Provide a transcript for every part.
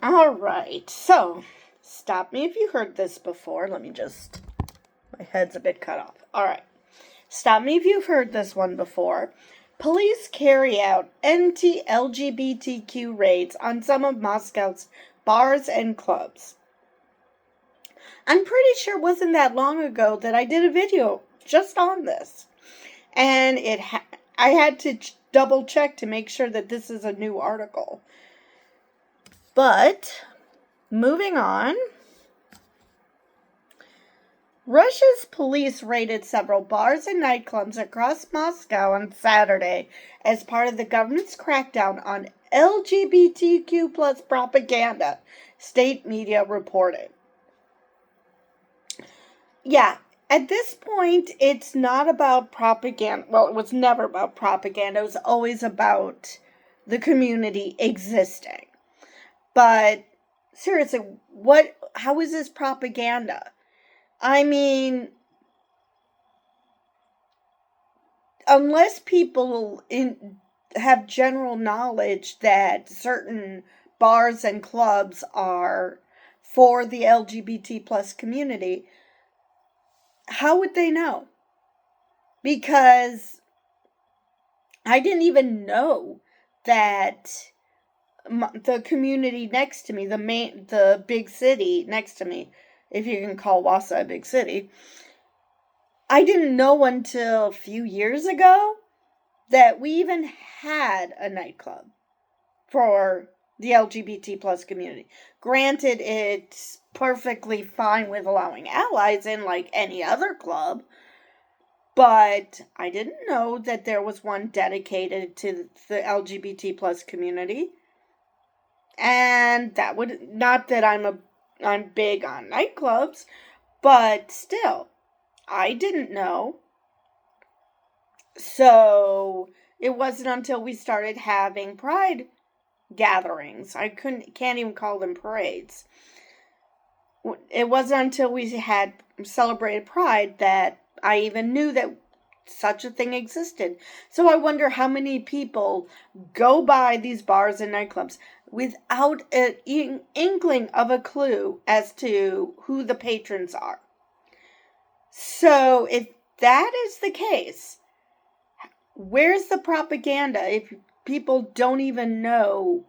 All right. So, stop me if you heard this before. My head's a bit cut off. All right. Stop me if you've heard this one before. Police carry out anti-LGBTQ raids on some of Moscow's bars and clubs. I'm pretty sure it wasn't that long ago that I did a video just on this. And I had to double check to make sure that this is a new article. But, moving on. Russia's police raided several bars and nightclubs across Moscow on Saturday as part of the government's crackdown on LGBTQ plus propaganda, state media reported. Yeah, at this point, it's not about propaganda. Well, it was never about propaganda. It was always about the community existing. But, seriously, how is this propaganda? I mean, unless people have general knowledge that certain bars and clubs are for the LGBT plus community, how would they know? Because I didn't even know that the community next to me, the big city next to me, if you can call Wassa a big city, I didn't know until a few years ago that we even had a nightclub for the LGBT plus community. Granted, it's perfectly fine with allowing allies in like any other club, but I didn't know that there was one dedicated to the LGBT plus community. And that would, not that I'm big on nightclubs, but still, I didn't know. So it wasn't until we started having pride gatherings. Can't even call them parades. It wasn't until we had celebrated Pride that I even knew that such a thing existed. So I wonder how many people go by these bars and nightclubs without an inkling of a clue as to who the patrons are. So if that is the case, where's the propaganda if people don't even know?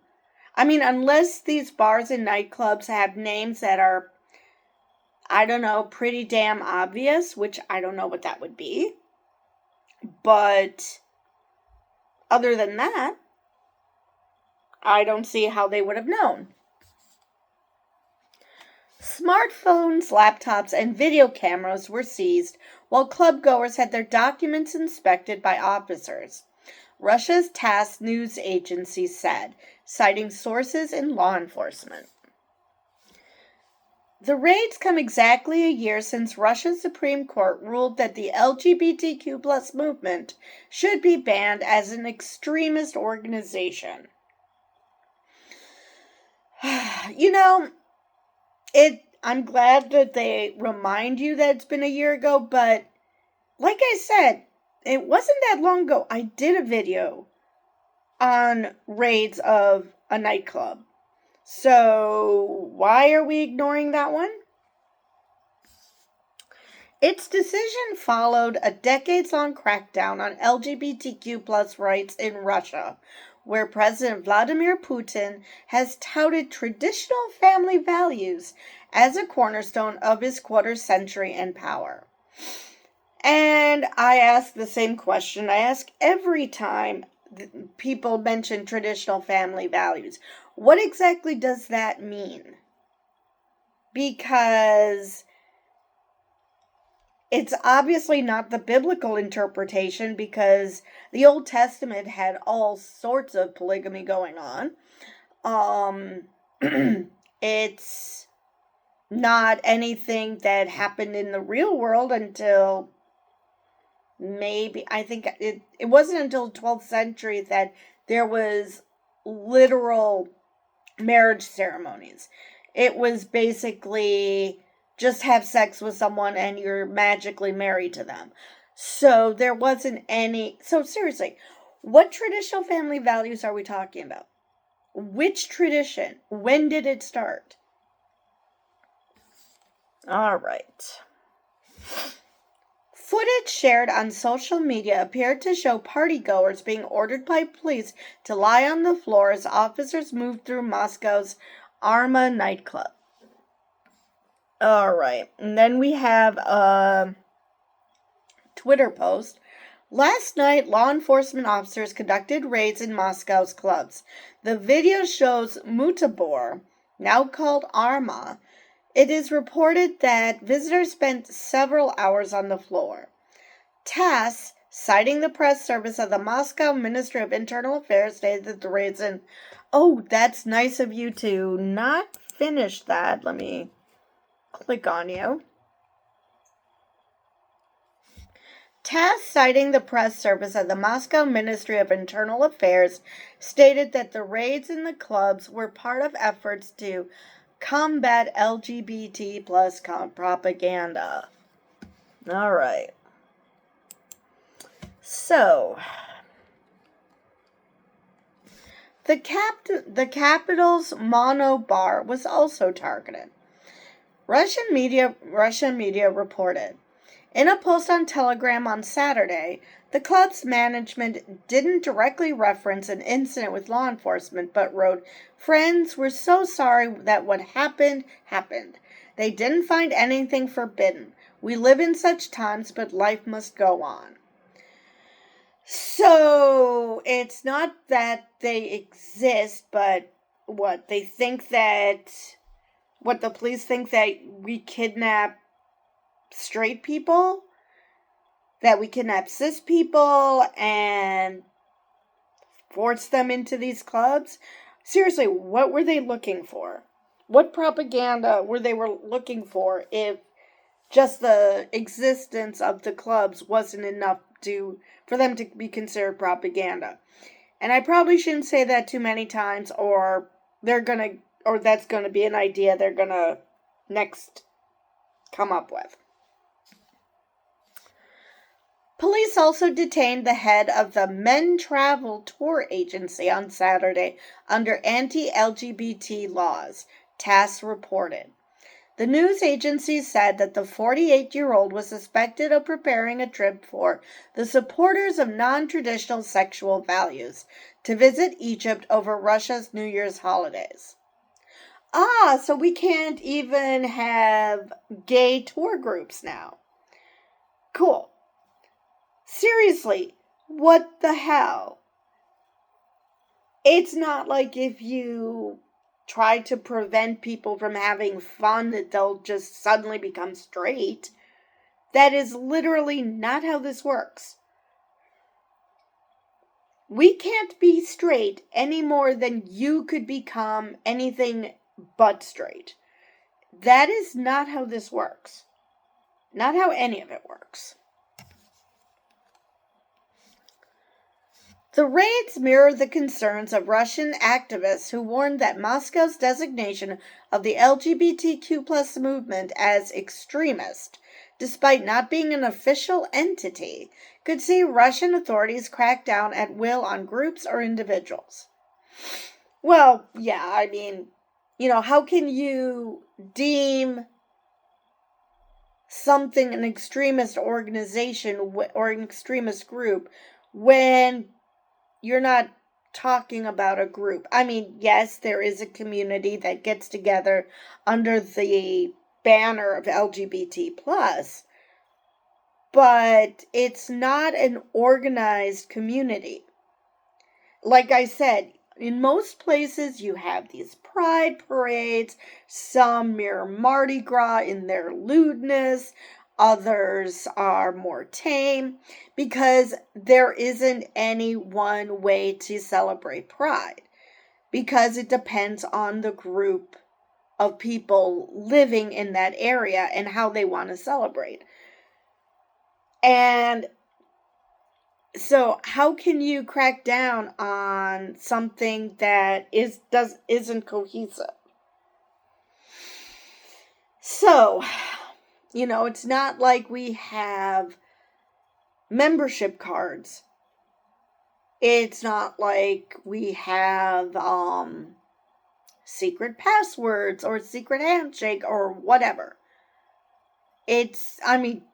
I mean, unless these bars and nightclubs have names that are, I don't know, pretty damn obvious, which I don't know what that would be. But other than that, I don't see how they would have known. Smartphones, laptops, and video cameras were seized while clubgoers had their documents inspected by officers, Russia's TASS news agency said, citing sources in law enforcement. The raids come exactly a year since Russia's Supreme Court ruled that the LGBTQ plus movement should be banned as an extremist organization. You know, I'm glad that they remind you that it's been a year ago, but like I said, it wasn't that long ago I did a video on raids of a nightclub. So why are we ignoring that one? Its decision followed a decades-long crackdown on LGBTQ plus rights in Russia, where President Vladimir Putin has touted traditional family values as a cornerstone of his quarter-century in power. And I ask the same question I ask every time people mention traditional family values. What exactly does that mean? Because it's obviously not the biblical interpretation, because the Old Testament had all sorts of polygamy going on. It's not anything that happened in the real world until maybe, I think it wasn't until the 12th century that there was literal marriage ceremonies. It was basically just have sex with someone and you're magically married to them. So there wasn't any. So seriously, what traditional family values are we talking about? Which tradition? When did it start? All right. Footage shared on social media appeared to show partygoers being ordered by police to lie on the floor as officers moved through Moscow's Arma nightclub. All right. And then we have a Twitter post. Last night, law enforcement officers conducted raids in Moscow's clubs. The video shows Mutabor, now called Arma. It is reported that visitors spent several hours on the floor. TASS, citing the press service of the Moscow Ministry of Internal Affairs, stated that the raids in... Oh, that's nice of you to not finish that. Let me click on you. TASS, citing the press service of the Moscow Ministry of Internal Affairs, stated that the raids in the clubs were part of efforts to combat LGBT plus propaganda. All right. So, the capital's mono bar was also targeted. Russian media reported. In a post on Telegram on Saturday, the club's management didn't directly reference an incident with law enforcement, but wrote, "Friends, we're so sorry that what happened, happened. They didn't find anything forbidden. We live in such times, but life must go on." So, it's not that they exist, but what the police think that we kidnap straight people, that we kidnap cis people and force them into these clubs. Seriously, what were they looking for? What propaganda were they looking for if just the existence of the clubs wasn't enough for them to be considered propaganda? And I probably shouldn't say that too many times, or that's gonna be an idea they're gonna next come up with. Police also detained the head of the Men Travel Tour Agency on Saturday under anti-LGBT laws, TASS reported. The news agency said that the 48-year-old was suspected of preparing a trip for the supporters of non-traditional sexual values to visit Egypt over Russia's New Year's holidays. So we can't even have gay tour groups now. Cool. Seriously, what the hell? It's not like if you try to prevent people from having fun that they'll just suddenly become straight. That is literally not how this works. We can't be straight any more than you could become anything but straight. That is not how this works. Not how any of it works. The raids mirror the concerns of Russian activists who warned that Moscow's designation of the LGBTQ plus movement as extremist, despite not being an official entity, could see Russian authorities crack down at will on groups or individuals. Well, yeah, I mean, how can you deem something an extremist organization or an extremist group when you're not talking about a group? I mean, yes, there is a community that gets together under the banner of LGBT+, but it's not an organized community. Like I said, in most places you have these pride parades, some mirror Mardi Gras in their lewdness, others are more tame, because there isn't any one way to celebrate Pride, because it depends on the group of people living in that area and how they want to celebrate. And so how can you crack down on something that isn't cohesive? So, it's not like we have membership cards It's not like we have secret passwords or secret handshake or whatever.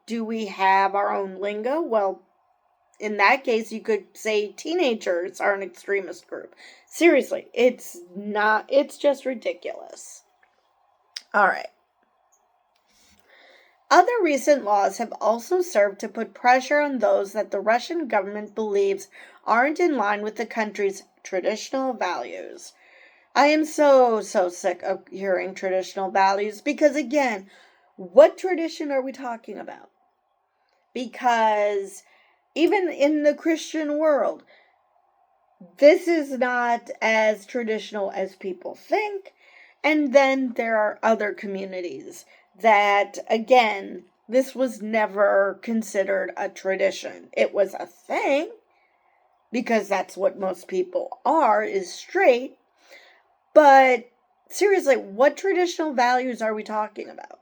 Do we have our own lingo? Well, in that case, you could say teenagers are an extremist group. Seriously, it's just ridiculous. All right. Other recent laws have also served to put pressure on those that the Russian government believes aren't in line with the country's traditional values. I am so sick of hearing traditional values because, again, what tradition are we talking about? Because even in the Christian world, this is not as traditional as people think. And then there are other communities that, again, this was never considered a tradition. It was a thing because that's what most people are, is straight. But seriously, what traditional values are we talking about?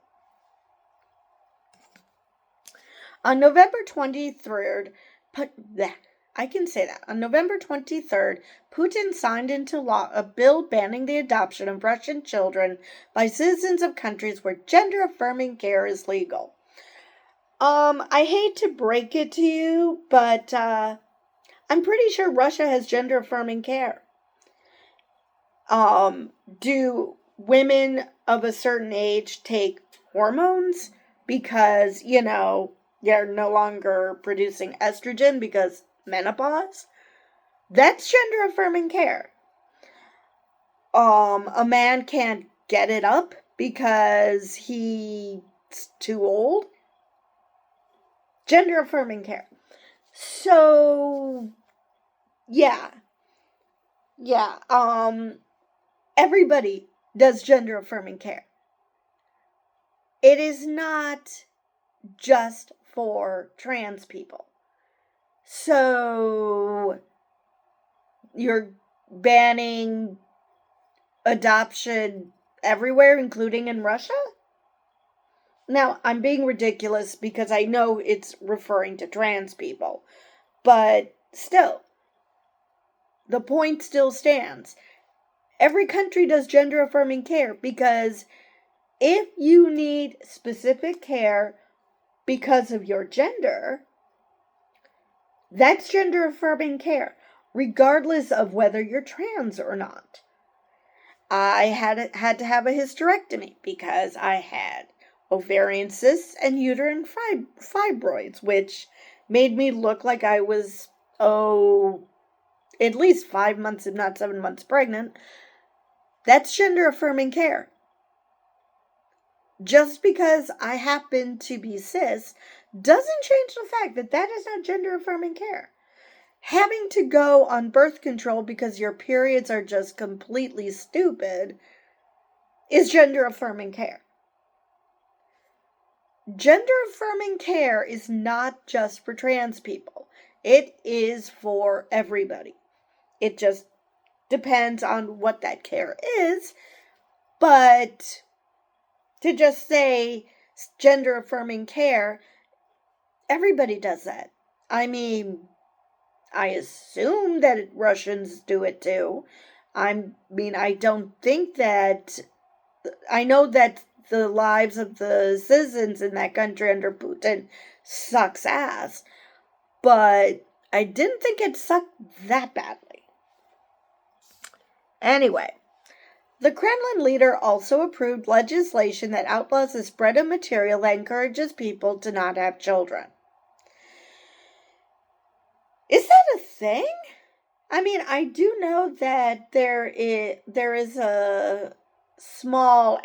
On November 23rd, I can say that. On November 23rd, Putin signed into law a bill banning the adoption of Russian children by citizens of countries where gender-affirming care is legal. I hate to break it to you, but I'm pretty sure Russia has gender-affirming care. Do women of a certain age take hormones because, they're no longer producing estrogen because menopause? That's gender affirming care. A man can't get it up because he's too old. Gender affirming care. So, yeah. Everybody does gender affirming care. It is not just for trans people. So, you're banning adoption everywhere, including in Russia? Now, I'm being ridiculous because I know it's referring to trans people. But still, the point still stands. Every country does gender affirming care because if you need specific care because of your gender, that's gender affirming care, regardless of whether you're trans or not. I had to have a hysterectomy because I had ovarian cysts and uterine fibroids, which made me look like I was, at least 5 months, if not 7 months pregnant. That's gender affirming care. Just because I happen to be cis doesn't change the fact that that is not gender affirming care. Having to go on birth control because your periods are just completely stupid is gender affirming care. Gender affirming care is not just for trans people. It is for everybody. It just depends on what that care is. But to just say gender affirming care, everybody does that. I mean, I assume that Russians do it too. I don't think that... I know that the lives of the citizens in that country under Putin sucks ass, but I didn't think it sucked that badly. Anyway, the Kremlin leader also approved legislation that outlaws the spread of material that encourages people to not have children. Is that a thing? I do know that there is a small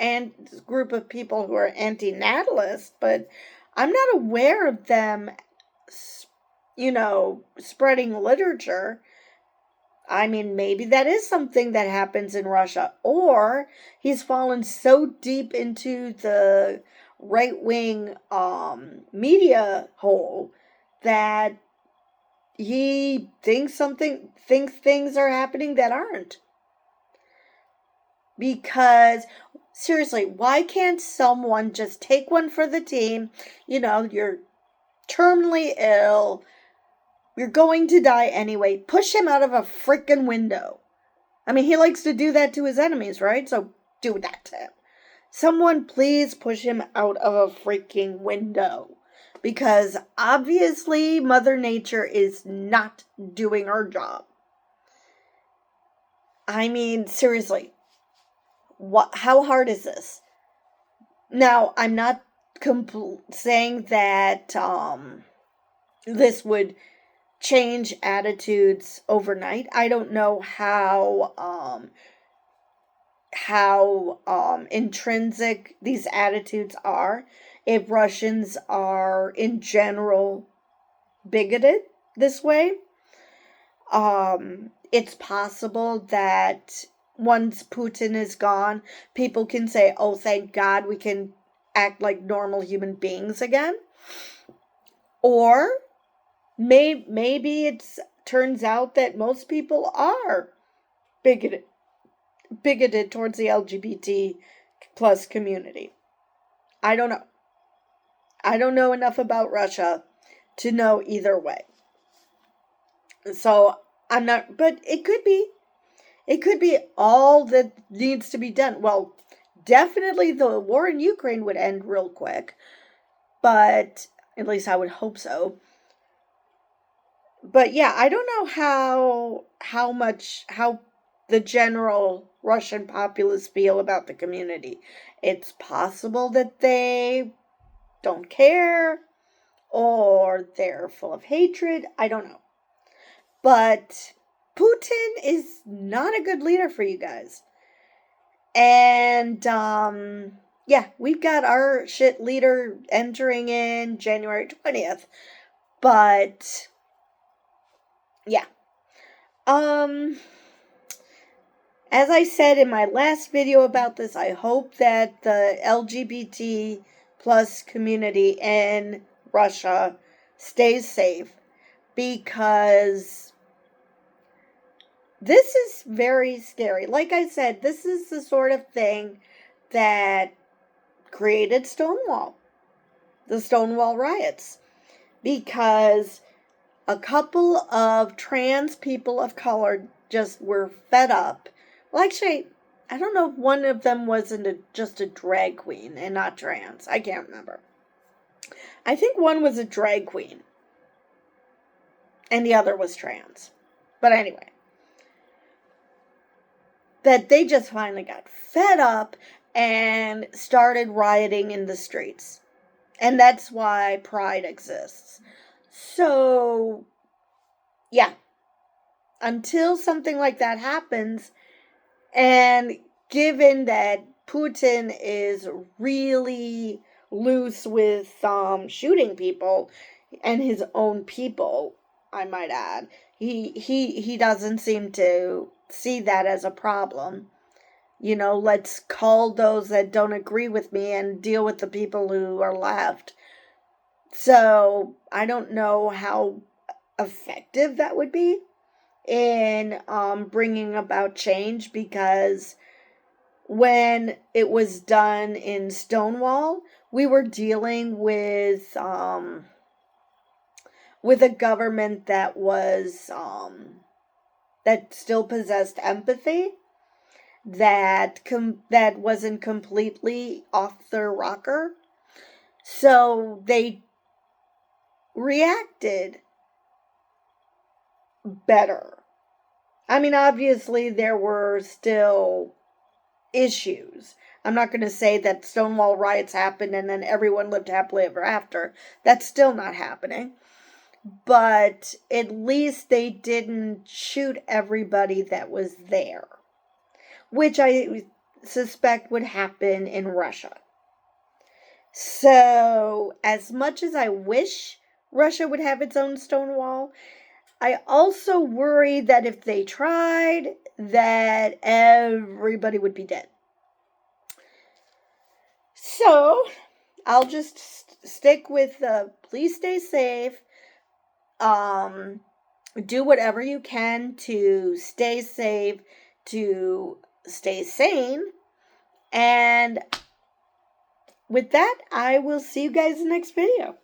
group of people who are anti-natalist, but I'm not aware of them, spreading literature. Maybe that is something that happens in Russia, or he's fallen so deep into the right-wing media hole that he thinks things are happening that aren't. Because, seriously, why can't someone just take one for the team? You're terminally ill. We're going to die anyway. Push him out of a freaking window. I mean, he likes to do that to his enemies, right? So do that to him. Someone please push him out of a freaking window. Because obviously Mother Nature is not doing her job. I mean, seriously. How hard is this? Now, I'm not saying that this would change attitudes overnight. I don't know how intrinsic these attitudes are. If Russians are in general bigoted this way, it's possible that once Putin is gone, people can say, "Oh, thank God, we can act like normal human beings again." Or maybe it turns out that most people are bigoted towards the LGBT plus community. I don't know. I don't know enough about Russia to know either way. So I'm not, but it could be. It could be all that needs to be done. Well, definitely the war in Ukraine would end real quick, but at least I would hope so. But yeah, I don't know how the general Russian populace feel about the community. It's possible that they don't care or they're full of hatred. I don't know. But Putin is not a good leader for you guys. And yeah, we've got our shit leader entering in January 20th. But yeah. As I said in my last video about this, I hope that the LGBT plus community in Russia stays safe, because this is very scary. Like I said, this is the sort of thing that created Stonewall, the Stonewall riots, because a couple of trans people of color just were fed up. Well, actually, I don't know if one of them wasn't just a drag queen and not trans. I can't remember. I think one was a drag queen and the other was trans. But anyway, that they just finally got fed up and started rioting in the streets. And that's why Pride exists. So, yeah. Until something like that happens, and given that Putin is really loose with shooting people, and his own people, I might add, he doesn't seem to see that as a problem. You know, let's call those that don't agree with me and deal with the people who are left. So I don't know how effective that would be in bringing about change, because when it was done in Stonewall, we were dealing with a government that was that still possessed empathy, that wasn't completely off their rocker. So they reacted better. I mean, obviously there were still issues. I'm not going to say that Stonewall riots happened and then everyone lived happily ever after. That's still not happening. But at least they didn't shoot everybody that was there, which I suspect would happen in Russia. So, as much as I wish Russia would have its own Stonewall, I also worry that if they tried, that everybody would be dead. So, I'll just stick with please stay safe. Do whatever you can to stay safe, to stay sane. And with that, I will see you guys in the next video.